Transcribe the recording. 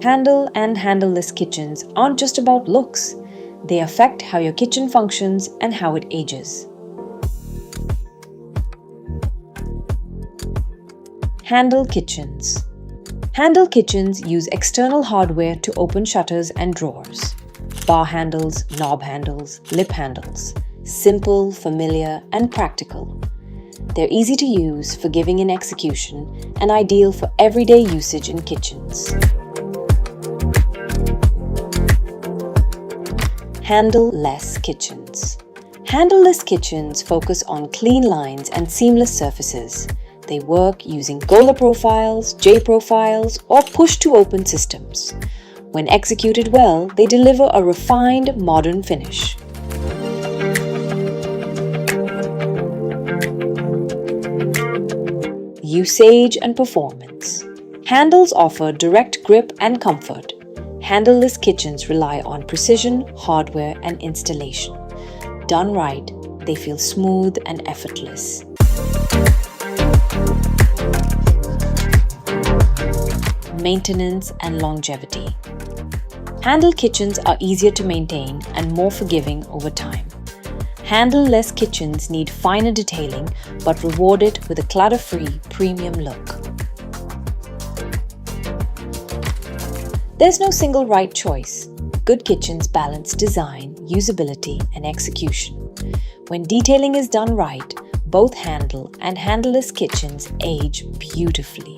Handle and handleless kitchens aren't just about looks. They affect how your kitchen functions and how it ages. Handle kitchens. Handle kitchens use external hardware to open shutters and drawers. Bar handles, knob handles, lip handles. Simple, familiar, and practical. They're easy to use, forgiving in execution, and ideal for everyday usage in kitchens. Handle-less kitchens. Handle-less kitchens focus on clean lines and seamless surfaces. They work using Gola profiles, J profiles, or push-to-open systems. When executed well, they deliver a refined, modern finish. Usage and performance. Handles offer direct grip and comfort. Handleless kitchens rely on precision, hardware, and installation. Done right, they feel smooth and effortless. Maintenance and longevity. Handle kitchens are easier to maintain and more forgiving over time. Handle-less kitchens need finer detailing but reward it with a clutter-free premium look. There's no single right choice. Good kitchens balance design, usability, and execution. When detailing is done right, both handle and handleless kitchens age beautifully.